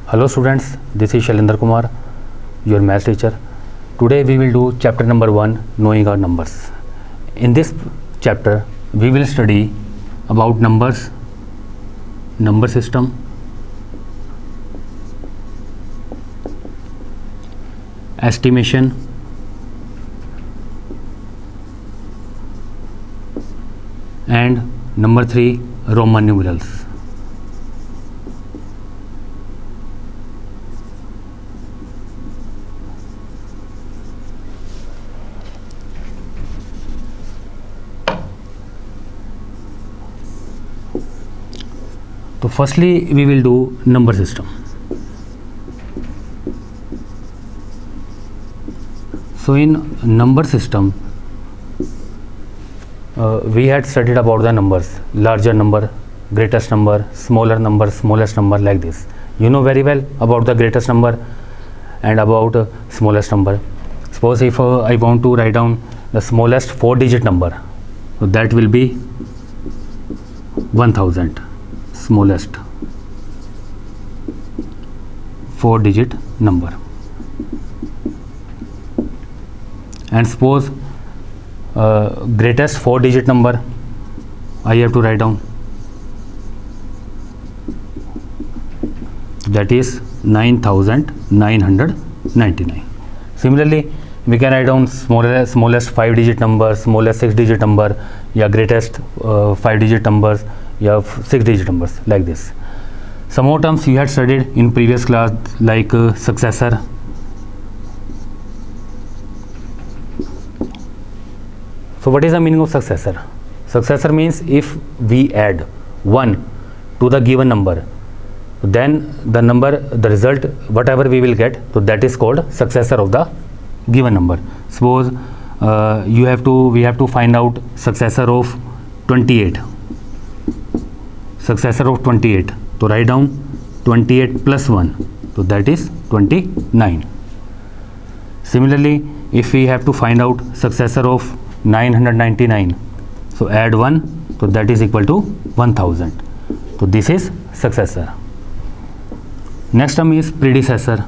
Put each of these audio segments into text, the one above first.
Hello students, this is Shailendra Kumar, your math teacher. Today we will do chapter number 1, knowing our numbers. In this chapter we will study about numbers, number system, estimation, and number 3, Roman numerals. So firstly we will do number system. So in number system we had studied about the numbers, larger number, greatest number, smallest number, like this. You know very well about the greatest number and about smallest number. Suppose if I want to write down the smallest 4-digit number, so that will be 1000. Smallest 4-digit number. And suppose greatest 4-digit number I have to write down, that is 9999. Similarly we can write down smallest 5-digit number, smallest 6-digit number, या greatest 5-digit numbers, या 6-digit numbers, like this. Some more terms you had studied in previous class, like successor. So what is the meaning of successor? Successor means if we add 1 to the given number, then the result whatever we will get, so that is called successor of the given number. Suppose we have to find out successor of 28. Successor of 28. So write down 28 plus 1. So that is 29. Similarly, if we have to find out successor of 999, so add 1, so that is equal to 1000. So this is successor. Next term is predecessor.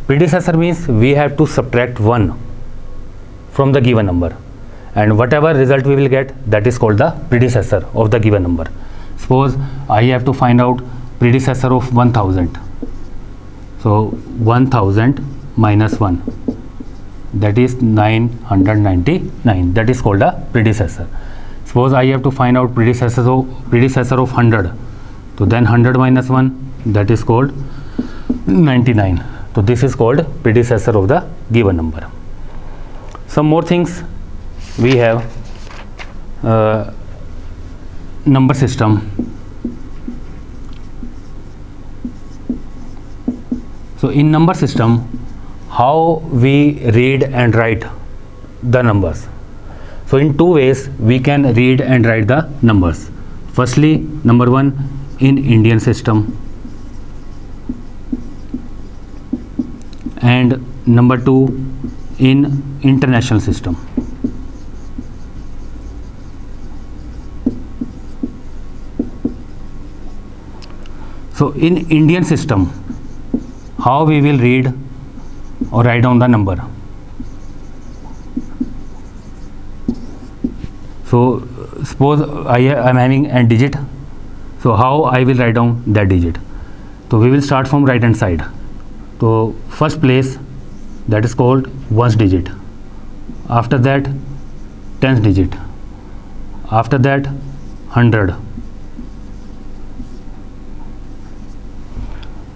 Predecessor means we have to subtract 1 from the given number, and whatever result we will get, that is called the predecessor of the given number. Suppose I have to find out predecessor of 1000. So 1000 minus 1, that is 999. That is called a predecessor. Suppose I have to find out predecessor of 100. So then 100 minus 1, that is called 99. So this is called predecessor of the given number. Some more things we have. Number system. So in number system, how we read and write the numbers. So in two ways we can read and write the numbers. Firstly, number 1, in Indian system, and number 2, in international system. So in Indian system, how we will read or write down the number. So suppose I am having a digit, so how I will write down that digit. So we will start from right hand side. So first place, that is called 1st digit. After that 10th digit. After that 100.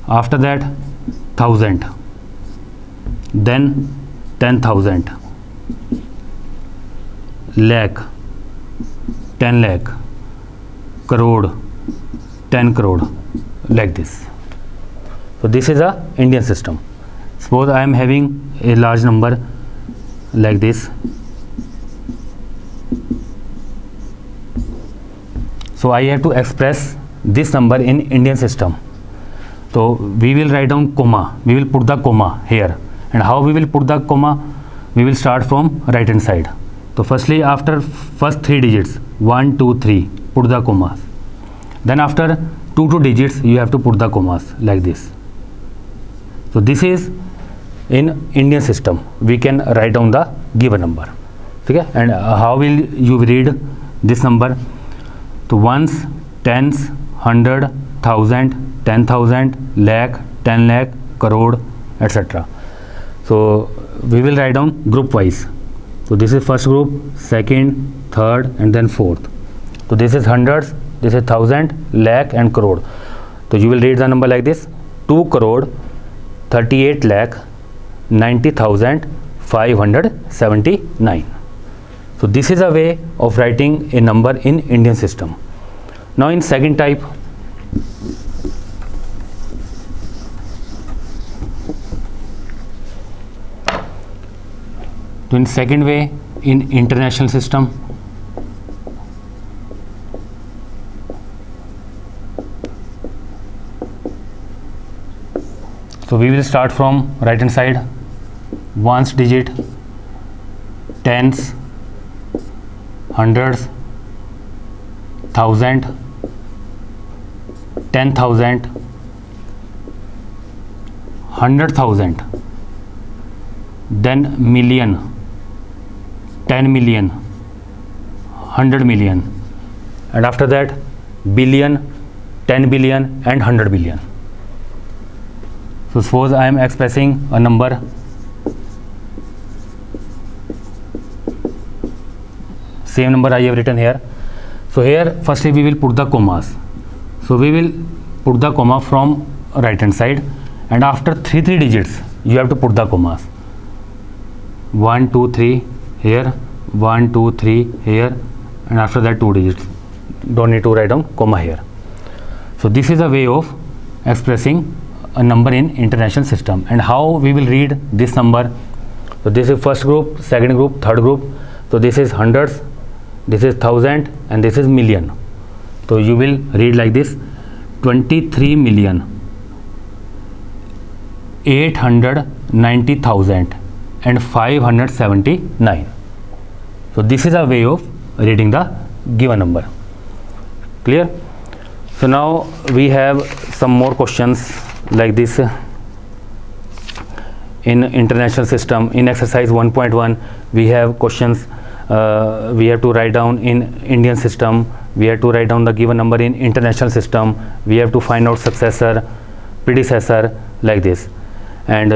After that 1000. Then 10,000. Lakh, 10 lakh, crore, 10 crore, like this. So this is a Indian system. Suppose I am having a large number like this. So I have to express this number in Indian system. So we will write down comma. We will put the comma here. And how we will put the comma? We will start from right hand side. So firstly, after first 3 digits 1 2 3, put the commas. Then after 2 digits you have to put the commas like this. So this is in Indian system, we can write down the given number. Okay, and how will you read this number? So ones, tens, 100, 1000, 10,000, lakh, 10 lakh, crore, etc. So we will write down group wise. So this is first group, second, third, and then fourth. So this is hundreds, this is 1000, lakh, and crore. So you will read the number like this: 2 crore 38 lakh 90,579. So this is a way of writing a number in Indian system. Now in second type, in second way, in international system, so we will start from right hand side. Ones digit, tens, hundreds, 1000, 10,000, 100,000, then million, 10 million, 100 million, and after that billion, 10 billion, and 100 billion. So suppose I am expressing a number same number I have written here. So here firstly we will put the commas. So we will put the comma from right hand side, and after 3 digits you have to put the commas. 1 2 3 here, 1 2 3 here, and after that 2 digits. Don't need to write down comma here. So this is a way of expressing a number in international system. And how we will read this number? So this is first group, second group, third group. So this is hundreds, this is 1000, and this is million. So you will read like this: 23,890,579. So this is a way of reading the given number. Clear? So now we have some more questions like this in international system. In exercise 1.1 we have questions. We have to write down in Indian system, we have to write down the given number in international system, we have to find out successor, predecessor, like this. And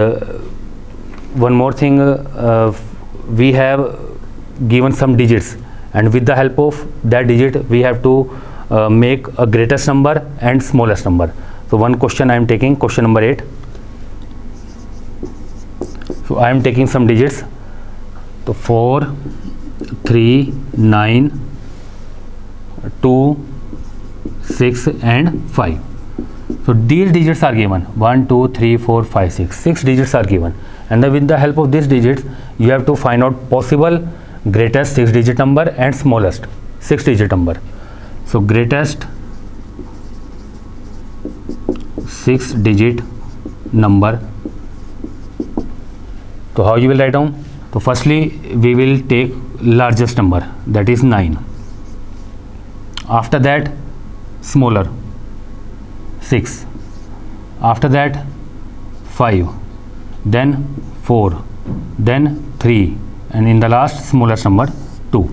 one more thing, we have given some digits, and with the help of that digit we have to make a greatest number and smallest number. So one question I am taking, question number 8. So I am taking some digits. So 4 3 9 2 6 and 5. So these digits are given: 1 2 3 4 5 6 digits are given, and then with the help of these digits you have to find out possible greatest 6 digit number and smallest 6 digit number. So greatest 6 digit number. So how you will write down? So firstly we will take largest number, that is 9. After that smaller 6. After that 5. Then 4. Then 3. And in the last smallest number 2.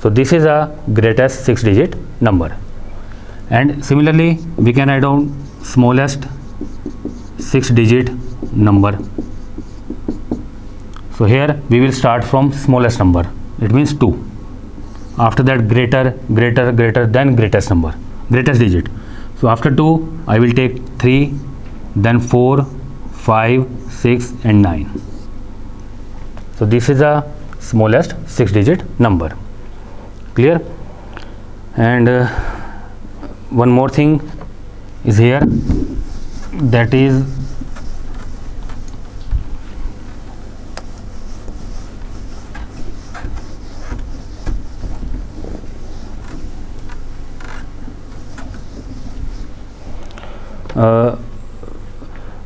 So this is a greatest 6 digit number. And similarly we can write down smallest 6 digit number. So here we will start from smallest number, it means 2. After that greater, greater, greater, then greatest number, greatest digit. So after 2 I will take 3, then 4, 5, 6 and 9. So this is a smallest 6 digit number. Clear? And one more thing is here, that is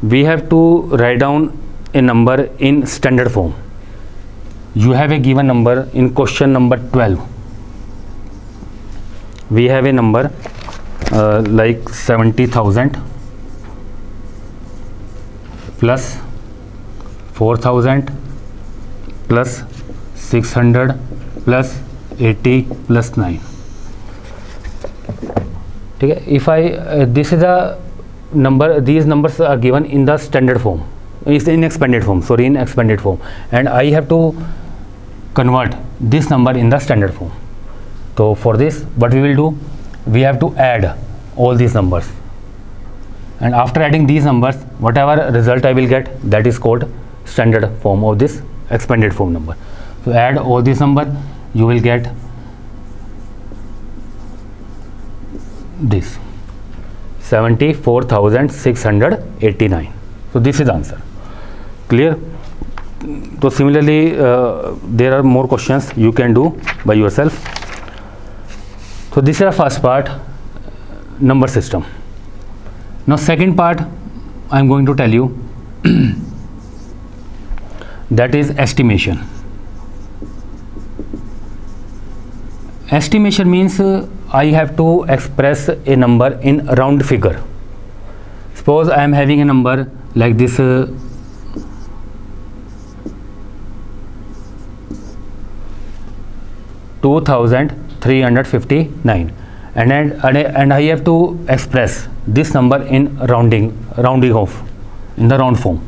we have to write down a number in standard form. you have a given number in question number 12. We have a number like 70,000 plus 4,000 plus 600 plus 80 plus 9. Okay, if I this is a number, these numbers are given in the standard form, is in expanded form, sorry, in expanded form, and I have to convert this number in the standard form. So for this, what we will do, we have to add all these numbers, and after adding these numbers, whatever result I will get, that is called standard form of this expanded form number. So add all these numbers, you will get this 74,689. So this is the answer. Clear? So similarly, there are more questions you can do by yourself. So this is the first part, number system. Now second part I am going to tell you that is estimation. Estimation means I have to express a number in round figure. Suppose I am having a number like this 2,359, and I have to express this number in rounding off, in the round form,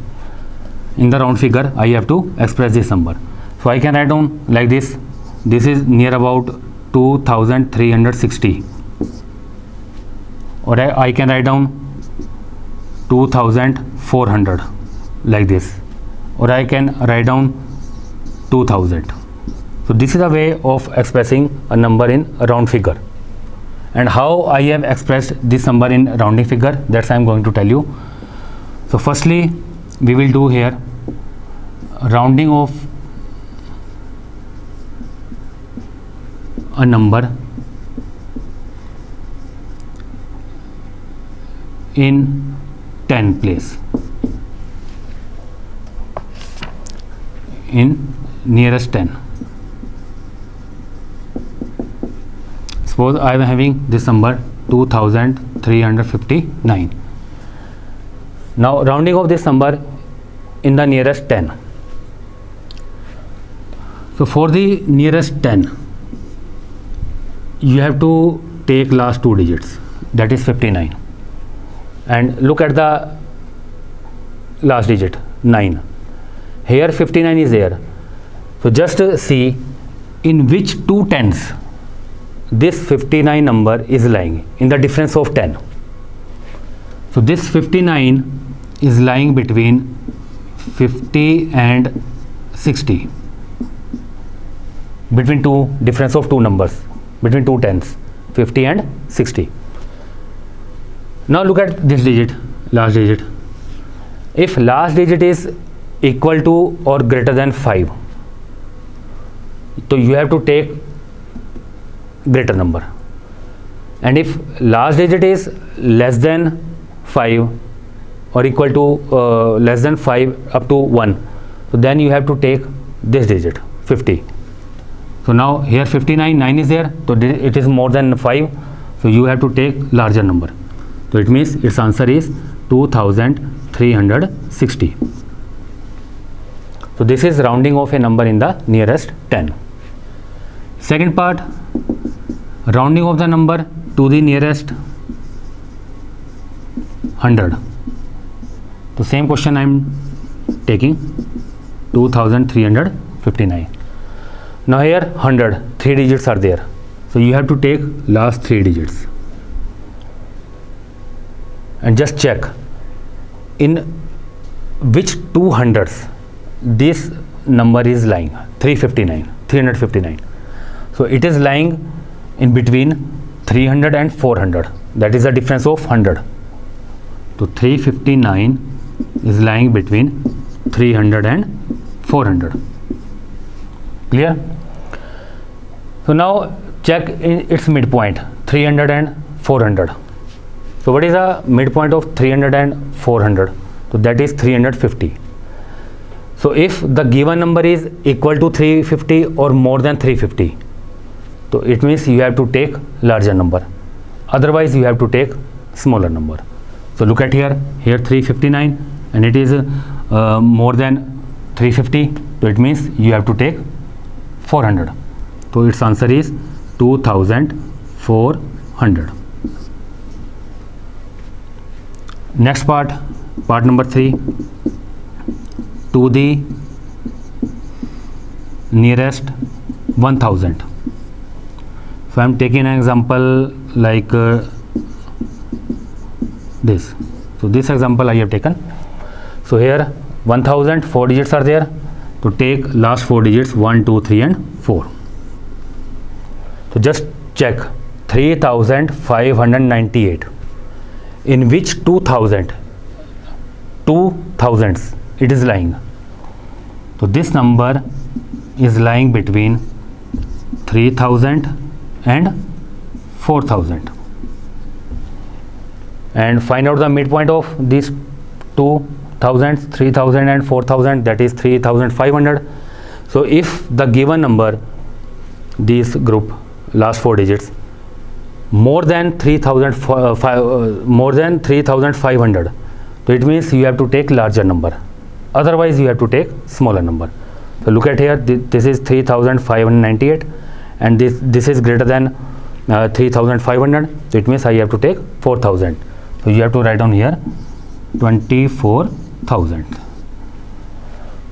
in the round figure. I have to express this number. So I can write down like this. This is near about 2,360, or I can write down 2,400 like this, or I can write down 2,000. So this is a way of expressing a number in a round figure. And how I have expressed this number in rounding figure, that's I am going to tell you. So firstly, we will do here rounding of a number in 10 place, in nearest 10. Suppose I am having this number 2,359. Now rounding of this number in the nearest 10. So for the nearest 10, you have to take last two digits, that is 59, and look at the last digit 9. Here 59 is there. So just see in which two tens this 59 number is lying, in the difference of 10. So this 59 is lying between 50 and 60, between two difference of two numbers, between two tens, 50 and 60. Now look at this digit, last digit. If last digit is equal to or greater than 5, so you have to take greater number, and if last digit is less than 5 or equal to less than 5 up to 1, so then you have to take this digit 50. So now here 59, 9 is there, so it is more than 5, so you have to take larger number. So it means its answer is 2,360. So this is rounding of a number in the nearest 10. Second part, rounding of the number to the nearest 100. So same question I am taking, 2,359. Now here 100, 3 digits are there, so you have to take last 3 digits and just check in which two hundreds this number is lying, 359. So it is lying in between 300 and 400, that is the difference of 100. So 359 is lying between 300 and 400. Clear? So now check its midpoint, 300 and 400. So what is the midpoint of 300 and 400? So that is 350. So if the given number is equal to 350 or more than 350, so it means you have to take larger number, otherwise you have to take smaller number. So look at here 359 and it is more than 350, so it means you have to take 400. So its answer is 2400. Next part number 3, to the nearest 1000. So I am taking an example like this. So this example I have taken. So here 1000, 4 digits are there. To take last 4 digits 1, 2, 3 and 4. So just check 3598. In which 2000s it is lying? So this number is lying between 3000 and 4000. And find out the midpoint of these 2000, 3000 and 4000, that is 3500. So if the given number, this group last 4 digits, more than 3500, so it means you have to take larger number, otherwise you have to take smaller number. So look at here, this is 3598 and this is greater than 3500, so it means I have to take 4000. So you have to write down here 24,000.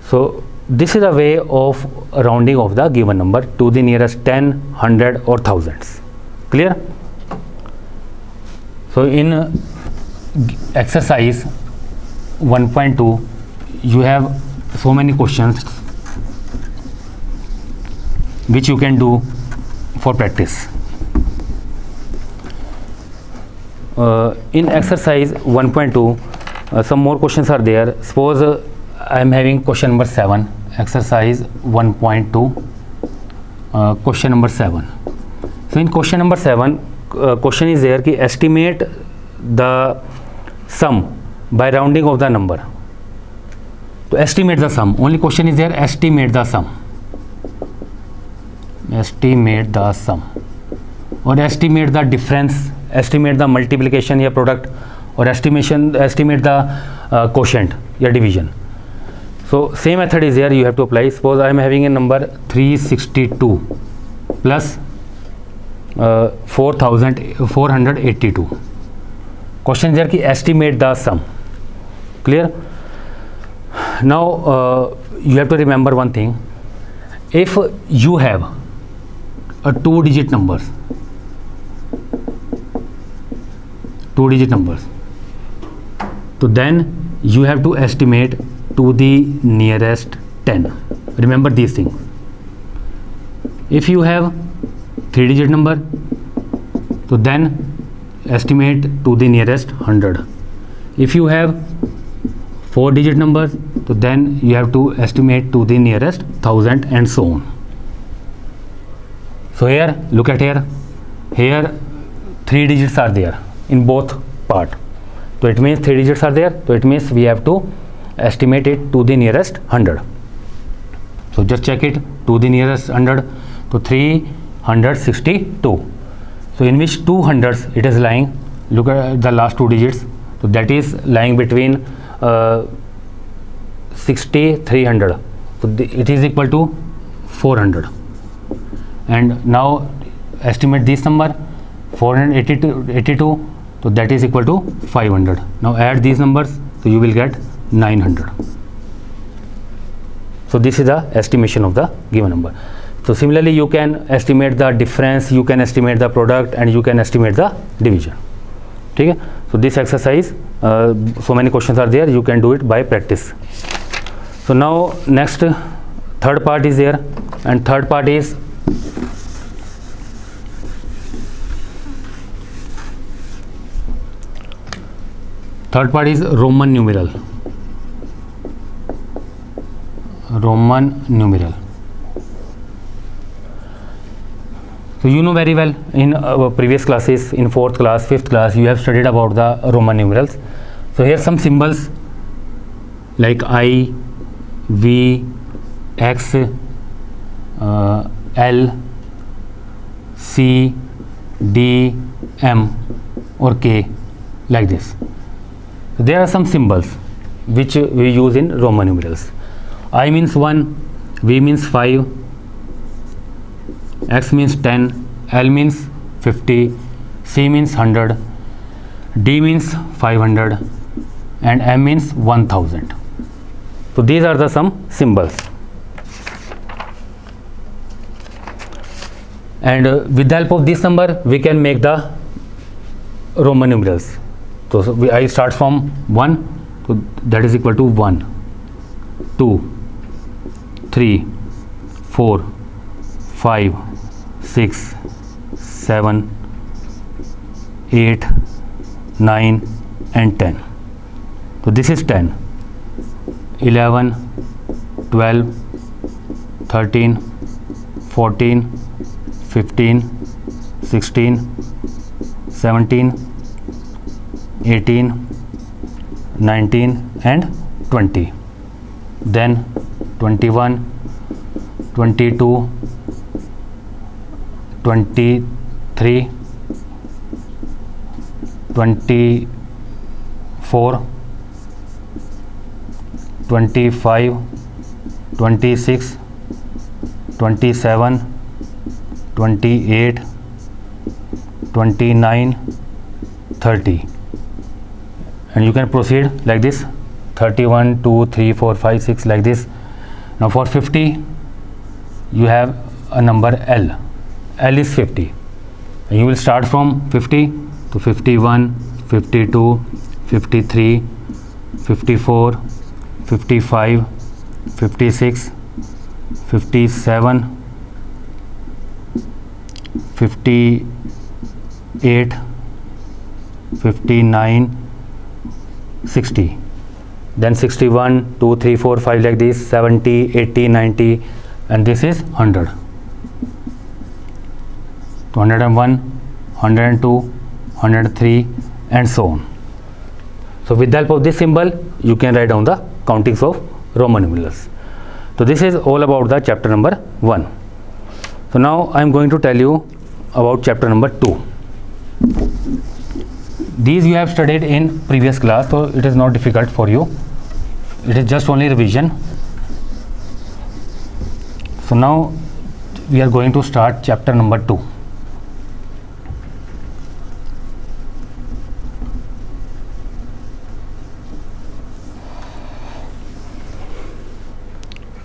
So this is a way of rounding of the given number to the nearest 10, 100 or thousands. Clear? So in exercise 1.2 you have so many questions which you can do for practice. In exercise 1.2 some more questions are there. Suppose I am having question number 7, exercise 1.2, question number 7. So in question number 7 question is there ki estimate the sum by rounding of the number. To estimate the sum, only question is there, estimate the sum, estimate the sum, or estimate the difference, estimate the multiplication या product, or estimate the quotient या division. So same method is here, you have to apply. Suppose I am having a number 362 plus 4482. Question is there ki estimate the sum. Clear? Now you have to remember one thing. If you have a 2-digit numbers, so then you have to estimate to the nearest 10. Remember these things. If you have 3-digit number, so then estimate to the nearest 100. If you have 4-digit number, so then you have to estimate to the nearest 1000 and so on. So here, look at here, 3 digits are there in both part. So it means 3 digits are there, so it means we have to estimate it to the nearest 100. So just check it to the nearest 100, so 362. So in which 200s it is lying, look at the last 2 digits, so that is lying between 60, 300, so it is equal to 400. And now estimate this number 482, so that is equal to 500. Now add these numbers, so you will get 900. So this is the estimation of the given number. So similarly you can estimate the difference, you can estimate the product, and you can estimate the division. Okay? So this exercise, so many questions are there, you can do it by practice. So now next, third part is there, and third part is Roman numeral. So you know very well in previous classes, in 4th class, 5th class, you have studied about the Roman numerals. So here some symbols like I, V, X, L, C, D, M or K, like this. There are some symbols which we use in Roman numerals. I means 1, V means 5, X means 10, L means 50, C means 100, D means 500 and M means 1000. So these are the some symbols. And with the help of this number we can make the Roman numerals. So I start from 1, so that is equal to 1, 2, 3, 4, 5, 6, 7, 8, 9 and 10. So this is 10, 11, 12, 13, 14, 15, 16, 17, 18, 19 and 20. Then 21, 22, 23, 24, 25, 26, 27, 28, 29, 30. And you can proceed like this, 31, 2, 3, 4, 5, 6, like this. Now for 50, you have a number L. L is 50. And you will start from 50 to 51, 52, 53, 54, 55, 56, 57, 58, 59, 60. Then 61, 2, 3, 4, 5 like this, 70, 80, 90 and this is 100. 101, 102, 103 and so on. So with the help of this symbol you can write down the countings of Roman numerals. So this is all about the chapter number 1. So now I am going to tell you about chapter number 2. These you have studied in previous class, so it is not difficult for you. It is just only revision. So now we are going to start chapter number 2.